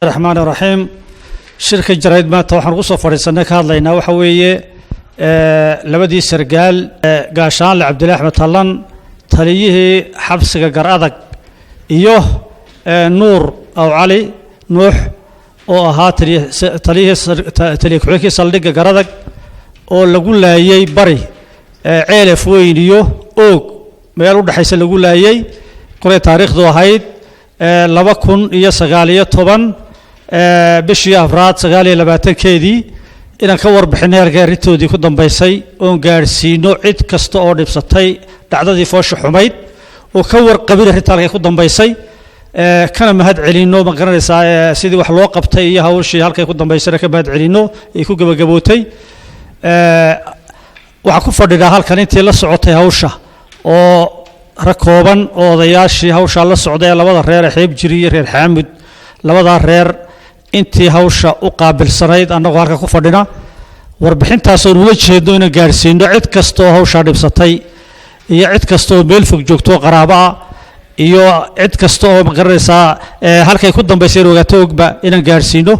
الرحمن الرحيم شركة جرائد ما توحن قصة فريسنا كهذا وحويه لبدي سرقال قاشان لعبد الله أحمد طلان تليه حبس جرادك إيوه نور أو علي نوح أو ها تليه كعكي صلدق جرادك أو لقول له يي بري عيلف وين إيوه أوك ما يلود حيس لقول له يي قرية تاريخ ذو هيد لبكون إياه سجالية طبعا بشيء أفراد سجالية لبعتن كذي إن كور بحنير جاريتو دي كدم بيسي أون جارسينو عد كستو أرد بسطي تعدد فوش حميد وكور قبيلة رتالك كدم بيسي كان مهد علينو مقرن سيدي وحلو قبتي هاوشي هالك كدم بيسي لك مهد علينو يكون جبوتي وعكوف فرد هالك نتي لسعوتي هاوشة أو ركوبا odayaashii hawsha la socday labada reer xeeb jiriye reer xaamud labada reer intii hawsha u qaabilsanayd anagu halka ku fadhina warbixintaas oo uga jeedo in gaarsiino cid kasto hawsha dhibsatay iyo cid kasto meel fog joogto qaraaba iyo cid kasto oo magaraysa halkay ku dambeysay rogaato ogba in gaarsiino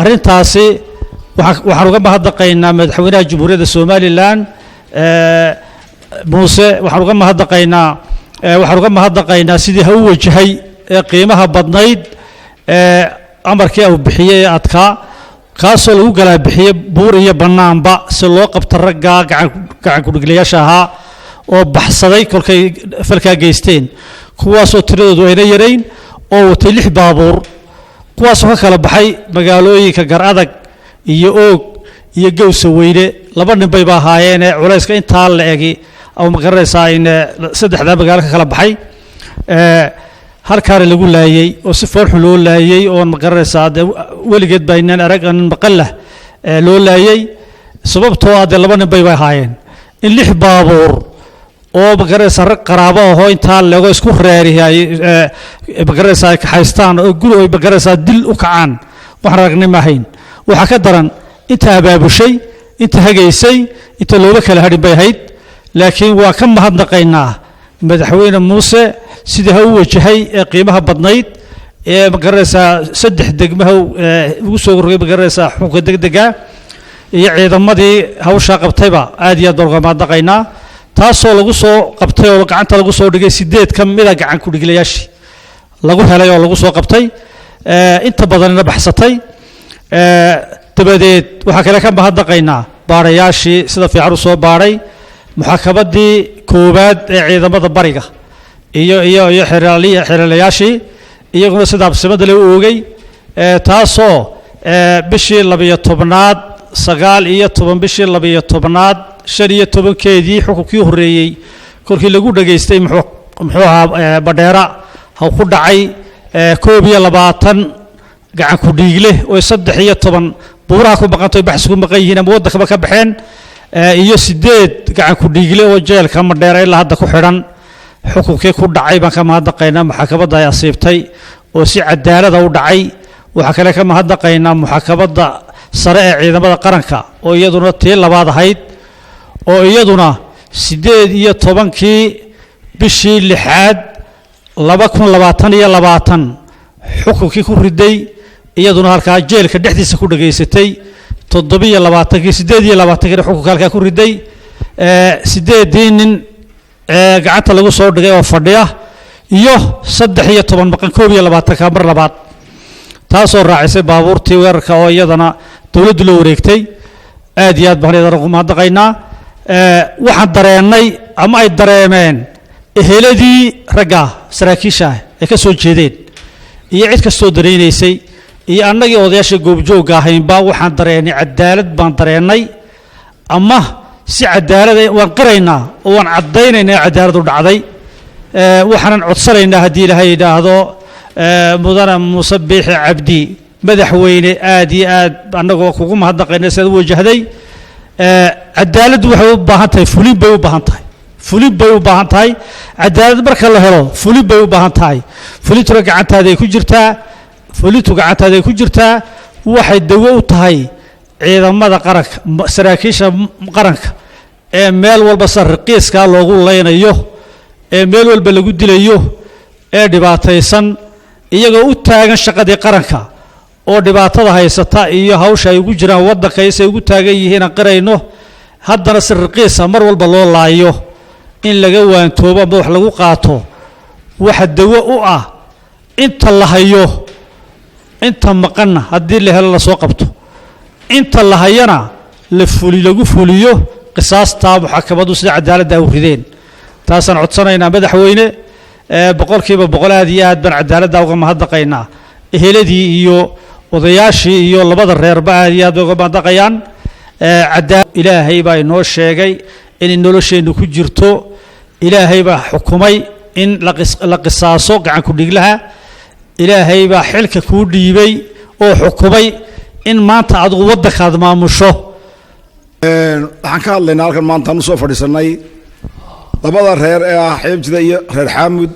arintaasi waxaan uga mahadnaqaynaa madaxweynaha jamhuuriyadda Soomaaliland موسى وحرقة ما هذا قينا سيدي هو وجهي قيمها بدنيد أمر كي أو بحية أتكا كاسل وقلا بحية بورية بنام با سلوق بترجع قاعد كرجلياشها وبحصدي كل كي فلكا جيستين كواسو تريدو هنا يرين أو تلح بابور كواسو هكلا بحي مقالوي كجرادك يوق يجو سويده لبنا بيبا هايين علاش كإن طال أجي أو مقرصة إن صدق ذا بقالك خلا بحي هالكار اللي يقول لا يي وصفر حلول لا يي أو مقرصة ولقيت بيننا أرجع أن بقله لو لا يي سبب تواد لبنا بيبا هايين اللي حبابور أو مقرصة قرابة هو إن طال لو يسكو خيري هاي مقرصة كحيستان يقولوا مقرصة دل وكعان وحرقني ماهين وحكدرن أنت أباب شيء أنت هجيسي أنت لولك الهرب بيهيد لكن وكم هذا قينا مدحوين موسى سيده هو وجهي قيمها بدنيد مقرسة سدح دقمه وسوق مقرسة حقوق دقدقة يعيد ماضي هو شاقب طيبة عادي يدور ما دقينا تاسو لقصو قبطي وقعنت لقصو دقي سديت كم إذا قعن كل جلياشي لقوها لا لقصو قبطي أنت بدلنا بحثتي تبديت وحكى كم بهذا قينا بارياشي سيدا في عروسه باري محاكمتي كوباد عيدا ماذا بريقة إيو حرالياشي إيو سيدا بسمد اللي ووغي تاسو بشي اللبية طبناد سقال إيو طبن بشي اللبية طبناد شرية طبن كيدي حقوقي هريي كوركي لقود دقيستي محوها بديرا هاو خود عي كوبية لباتن قاعد كوديله ويصدق هي طبعا بوراكو بقطع بحثكم بقيهنا مودك بكبحين iyo sideed gacan ku dhiigle oo jeelka ma dheeray la hadda ku xiran xukunkii ku dhacay baan ka mahadnaqaynaa maxkamadda ay asiibtay oo si cadaalad ah u dhacay waxa kale ka mahadnaqaynaa maxkamadda sare ee ciidamada qaranka oo iyaduna tii labaad ahayd oo iyaduna 18kii bishii 6aad 2022 xukunkii ku riday iyaduna halka jeelka dhexdiisa ku dhageysatay 728 xukunka halka ku riday 8 nin gacanta lagu soo dhigay oo fadhiya iyo 13 maqan 22 mar labaad taasoo raacisay baabuurtii weerarka oo iyadana dawladdu la wareegtay aad iyo aad baan idin ugu mahadnaqaynaa waxaan dareenay ama ay dareemeen eheladii ragga saraakiisha ee ka soo jeedeen iyo cid kastoo dareenaysay iyo annagii odayaasha goobjoogga ahaynba waxaan dareenay cadaalad baan dareenay ama si cadaalad waan qiraynaa oo waan cadaynaynaa cadaalad u dhacday waxaan codsanaynaa haddii ilaahay yidhaahdo mudane muuse biixi cabdi madaxweyne aad iyo aad annagoo kugu mahadnaqaynaa sidaad u wajahday cadaaladdu waxay u baahan tahay fulin bay u baahan tahay cadaalad marka la helo fulin bay u baahan tahay fulintuna gacantaada ay ku jirtaa fulintu gacantaada ay ku jirtaa waxay dawo u tahay ciidamada qaranka saraakiisha qaranka ee meel walba sarqiiska loogu leynayo ee meel walba lagu dilayo ee dhibaataysan iyagoo u taagan shaqadii qaranka oo dhibaatada haysata iyo hawsha ay ugu jiraan waddanka isay ugu taagan yihiin aan qirayno haddana si raqiisa mar walba loo laayo in laga waantoobo ama wax lagu qaato waxa dawo u ah inta la hayo inta maqanna haddii la helo la soo qabto inta la hayana lagu fuliyo qisaasta maxkamaddu sida cadaaladda u rideen taasaan codsanaynaa madaxweyne boqolkiiba boqol aad iyo aad baan cadaaladda uga mahadnaqaynaa eheladii iyo odayaashii iyo labada reerba aad iyo aad uga mahadnaqayaan ilaahay baa inoo sheegay in nolosheennu ku jirto ilaahay baa xukumay in la qisaaso gacan ku dhiglaha ilaahay baa xilka kuu dhiibay oo xukumay in maanta adigu waddankaad maamusho waxaan ka hadlaynaa halkan maanta aan u soo fadhiisannay labada reer ee ah xeebjida iyo reer xaamud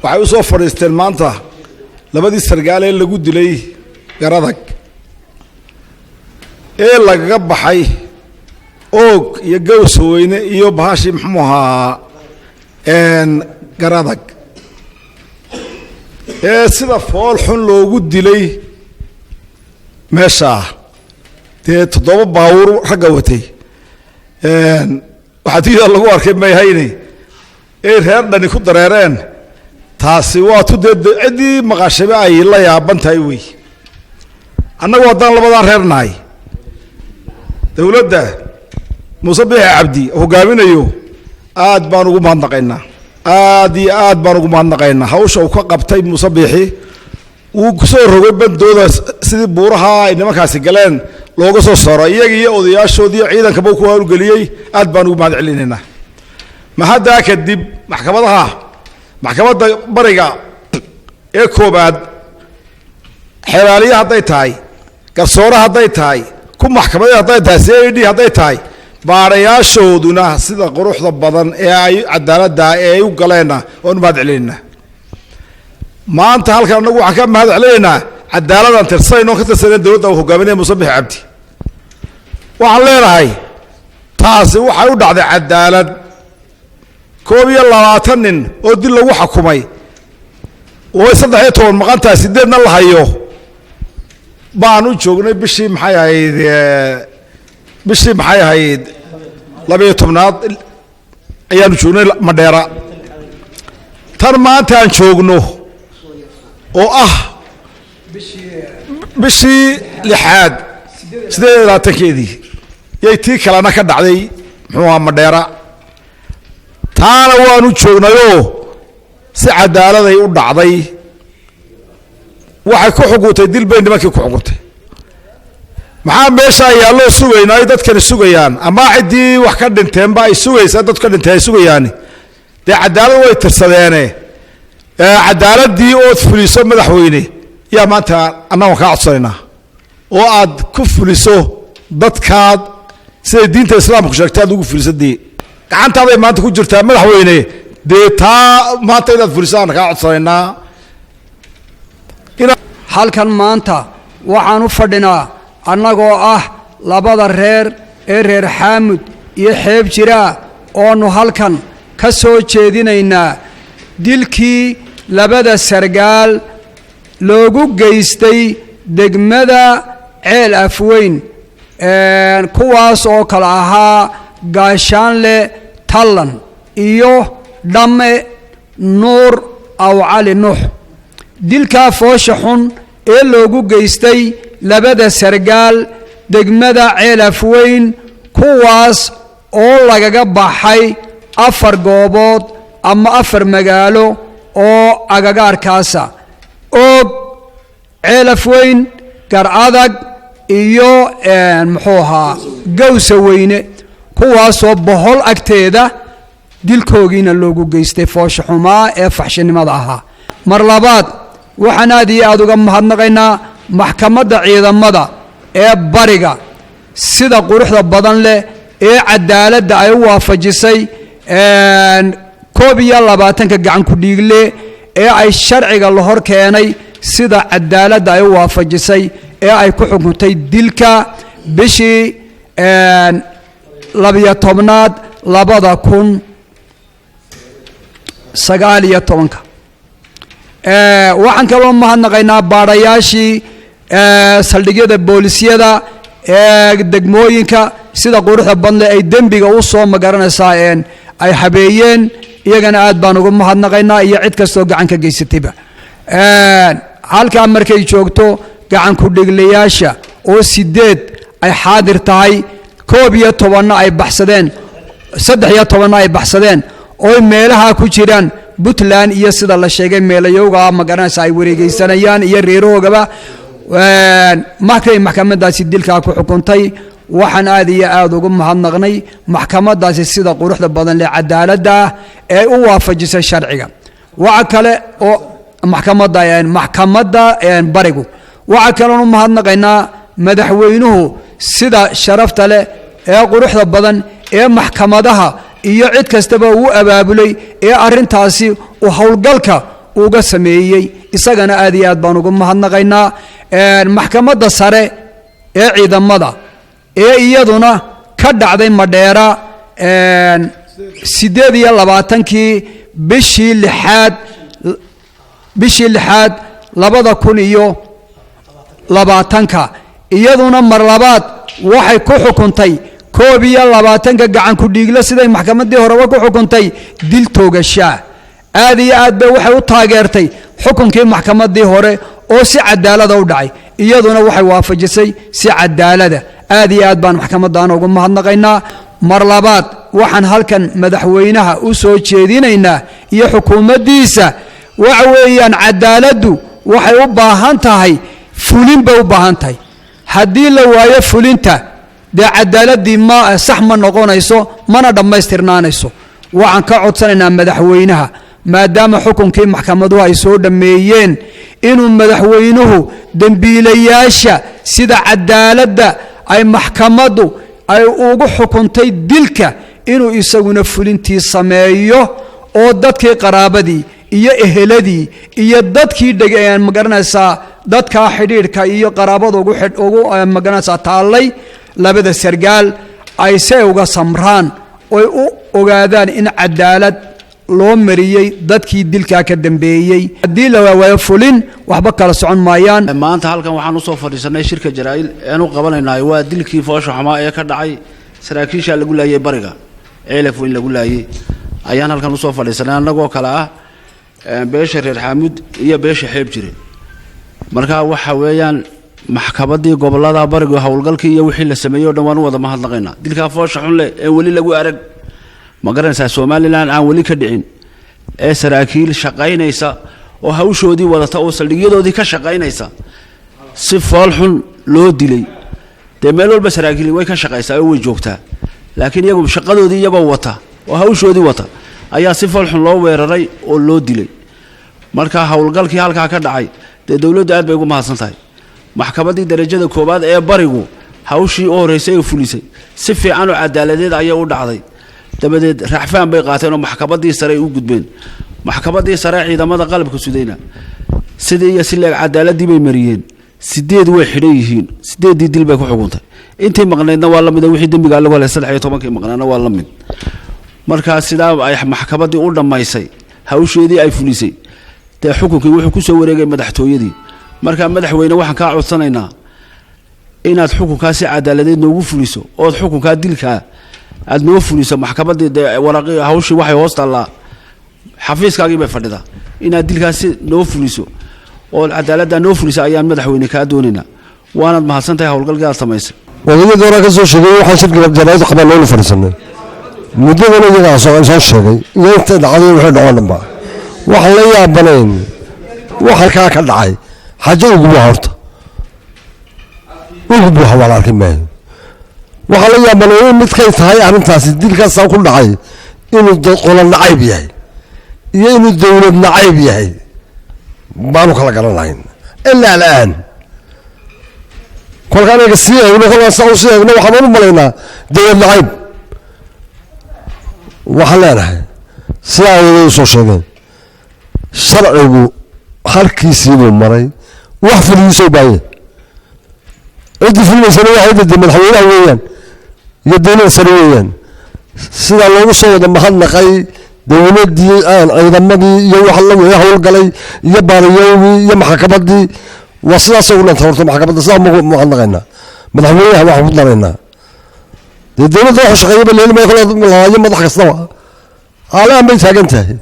waxay u soo fadhiisteen maanta labadii sargaal ee lagu dilay garadag ee lagaga baxay oog iyo gawsaweyne iyo bahashii muxuu ahaa garadag ee sida fool xun loogu dilay meeshaa dee 7 baawur ragga watay waxaa tiida lagu arkay mayhayne ee reer dhani ku dareereen taasi waa tudee ciddii maqashaba ay la yaaban tahay wey annagu haddaan labadan reer nahay dowladda muuse biixi cabdi hogaaminayo aad baan ugu mahadnaqaynaa aad iyo aad baan ugu mahadnaqaynaa hawsha uu ka qabtay muuse biixi uu ku soo rogay bandooda sidii buuraha ay nimankaasi galeen looga soo saaro iyaga iyo odayaashoodii ciidankaba ku hawlgeliyey aad baan ugu mahad celinaynaa ma haddaa kadib maxkamadda bariga ee koobaad xeelaaliye hadday tahay garsoore hadday tahay ku maxkamadeed hadday tahay CID hadday tahay baarayaashooduna sida quruxda badan ee ay cadaaladda ee ay u galeenna waan mahad celinaynaa maanta halkan anagu waxaan ka mahad celinaynaa cadaaladaan tirsanayno ka tirsaneen dowladda uu hogaaminaya muuse biixi cabdi waxaan leenahay taasi waxay u dhacday cadaalad 22 nin oo dil lagu xukumay oo 13 maqan tahay 8na la hayo baan u joognay bishii maxay ahayd 12aad ayaanu joognay Madheera tan maanta aan joogno oo ah bishii 6aad 28keedii yay tii kalena ka dhacday muxuu ahaa Madheera taana waanu joognayoo si cadaaladay u dhacday waxay ku xukuntay dil bay nimankii ku xukuntay maxaa meesha yaallo sugaynaa ay dadkani sugayaan ama ciddii wax ka dhinteenba ay sugaysaa dadka dhintay ay sugayaan dee cadaalad way tirsadeene cadaaladii oo fuliso madaxweyne yaa maanta annagu ka codsanaynaa oo aad ku fuliso dadkaad sida diinta islaamku sheegtay aad ugu fulisadii gacantaada maanta ku jirtaa madaxweyne dee taa maanta inaad fulisaan ka codsanaynaa halkan maanta waxaan u fadhinaa annagoo ah labada reer ee reer xaamud iyo xeeb jiraa oonu halkan ka soo jeedinaynaa dilkii labada sargaal loogu geystay degmada ceel afweyn kuwaas oo kale ahaa gaashaanle tallan iyo dhamme nuur aw cali nuux dilkaa foosha xun ee loogu geystay labada sargaal degmada ceel afweyn kuwaas oo lagaga baxay 4 goobood ama 4 magaalo oo agagaarkaasa oog ceel afweyn garadag iyo muxuu ahaa gawsaweyne kuwaasoo bohol agteeda dilkoogiina loogu geystay foosha xumaa ee faxshinimada ahaa mar labaad waxaan aad iyo aad uga mahadnaqaynaa maxkamadda ciidamada ee bariga sida quruxda badan leh ee cadaaladda ay u waafajisay 22 gacan ku dhiigle ee ay sharciga la hor keenay sida cadaaladda ay u waafajisay ee ay ku xukuntay dilka bishii 12aad 2019 waxaan kaloo mahadnaqaynaa baadhayaashii saldhigyada boolisyada degmooyinka sida quruxda badle ay dembiga u soo magaranaysaa ay habeeyeen iyagana aad baan ugu mahadnaqaynaa iyo cid kastoo gacan ka geysatayba halkaa markay joogto gacan ku-dhiglayaasha oo 8 ay xaadir tahay 11 ay baxsadeen 13 ay baxsadeen oo meelaha ku jiraan Puntland iyo sida la sheegay meelayowga ma garanaysa ay wareegaysanayaan iyo reeroogaba maxkamadaasi dilka ku xukuntay waxaan aad iyo aad ugu mahadnaqnay maxkamadaasi sida quruxda badan leh cadaaladda ee u waafajisay sharciga waxa kale oo maxkamadda barigu waxa kale oo mahadnaqaynaa madaxweynuhu sida sharafta leh ee quruxda badan ee maxkamadaha iyo cid kastaba uu abaabulay ee arintaasi uu howlgalka uga sameeyay isagana aad iyo aad baan ugu mahadnaqaynaa maxkamadda sare ee ciidamada ee iyaduna ka dhacday Madheera 28kii bishii 6 2020 iyaduna mar labaad waxay ku xukuntay 21 gacan ku dhiigla siday maxkamadii hore ku xukuntay dil toogasha aad iyo aad bay waxay u taageertay xukunkii maxkamadii hore oo si cadaalad u dhacay iyaduna waxay waafajisay si cadaalad aad iyo aad baan maxkamadana ugu mahadnaqaynaa mar labaad waxaan halkan madaxweynaha u soo jeedinaynaa iyo xukuumaddiisa waxa weeyaan cadaaladdu waxay u baahan tahay fulin bay u baahan tahay haddii la waayo fulinta dee cadaaladii ma sax ma noqonayso mana dhammaystirnaanayso waxaan ka codsanaynaa madaxweynaha maadaama xukunkii maxkamaduhu ay soo dhameeyeen inuu madaxweynuhu dambiilayaasha sida cadaaladda ay maxkamadu ay ugu xukuntay dilka inuu isaguna fulintii sameeyo oo dadkii qaraabadii iyo eheladii iyo dadkii dhageen magaranaysaa dadka xidhiidhka iyo qaraabada ugu magaranaysaa taallay labada sargaal ay say uga samraan oo u ogaadaan in cadaalad loo mariyay dadkii dilka ka dambeeyay hadii la waayo fulin waxba kala socon maayaan maanta halkan waxaan u soo fadhiisanay shirka jaraa'il aanu qabanaynaa waa dilkii foosho xamaa ee ka dhacay saraakiisha lagu laayay bariga ceelaf weyn lagu laayay ayaan halkan u soo fadhiisanay anagoo kala ah beesha reer xaamud iyo beesha xeeb jire marka waxa weeyaan maxkamadii gobolada bariga howlgalkii iyo wixii la sameeyo dhan waan wada mahadnaqaynaa dilka foosho xun leh ee wali lagu arag ma garanaysaa Soomaaliland aan wali ka dhicin ee saraakiil shaqaynaysa oo hawshoodii wadata oo saldhigyadoodii ka shaqaynaysa si fool xun loo dilay meel walba saraakiil way ka shaqaysaa oo way joogtaa laakiin iyagu shaqadoodii iyagoo wata oo hawshoodii wata ayaa si fool xun loo weeraray oo loo dilay marka howlgalkii halka ka dhacay dawladdu aad bay ugu mahadsan tahay maxkamadii darajada koobaad ee barigu hawshii oo horeysay oo fulisay si fiican oo cadaaladeed ayay u dhacday dabadeed raxfaan bay qaateen oo maxkamadii sare u gudbeen maxkamadii sare ciidamada qalabka sudayna sidii iyo si leeg cadaaladii bay mariyeen 8 way xidhan yihiin 8 dil bay ku xukuntay intii maqnaydna waa la mid wixii dambiga lagu helay 13 maqnaana waa la mid marka sidaa ay maxkamadii u dhamaysay hawsheedii ay fulisay xukunkii wuxuu ku soo wareegay madaxtooyadii marka madaxweyne waxaan ka codsanaynaa inaad xukunkaasi cadaaladeed noogu fuliso oo xukunka dilka aad noo fuliso maxkamadii waraqi hawshii waxay hoos taala xafiiskaagii bay fadhida inaad dilkaasi noo fuliso oo cadaaladda noo fuliso ayaan madaxweyne ka doonayna waanad mahadsantahay howlgalka samaysay wadada hore ka soo sheegay waxa shirka jaraa'id qabaan loo fariisanay mudadana iyaga soo sheegay iyo inta dhacday wuxuu dhacanba wax la yaabanayn waxa ka dhacay xajo ugu horta ugu hawala arkay waxa la yaabanayn mid kay tahay arintaas dilkaas ku dhacay inuu qolan nacayb yahay iyo inuu dawlad nacayb yahay baanu kala garanayn ilaa الان كل كان يقصيه ونقول سأوصيه ونوحنا ملينا دول نعيب وحلانا سلاعي يسوشين شرعي حركيسي مري وحفل يسوي عدي في المسألة واحدة من حوالي ويان يدينا سنويا سيدا الله وصوه لما حنا قاي dowladdii ciidamadii iyo waxa la weeyay howlgalay iyo baariyowgii iyo maxkamaddii waa sidaasay u dhantay horta maxkamadda sidaa ma hadnaqaynaa madaxweynaha waxaan ku daraynaa dee dowladda waxa shaqeeyaba leelmay kala laayo madax kastaba aalaan bay taagan tahay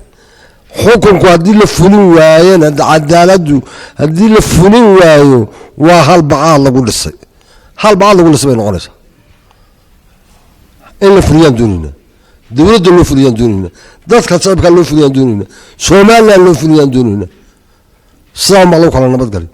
xukunku haddii la fulin waayeen cadaaladdu haddii la fulin waayo waa hal bacaad lagu dhisay bay noqonaysaa in la fuliyaan doonayna dowladda loo fuliyaan doonayna dadka shacabka loo fuliyaan doonayna somaliland loo fuliyaan doonayna sidaa ma lagu kala nabadgalay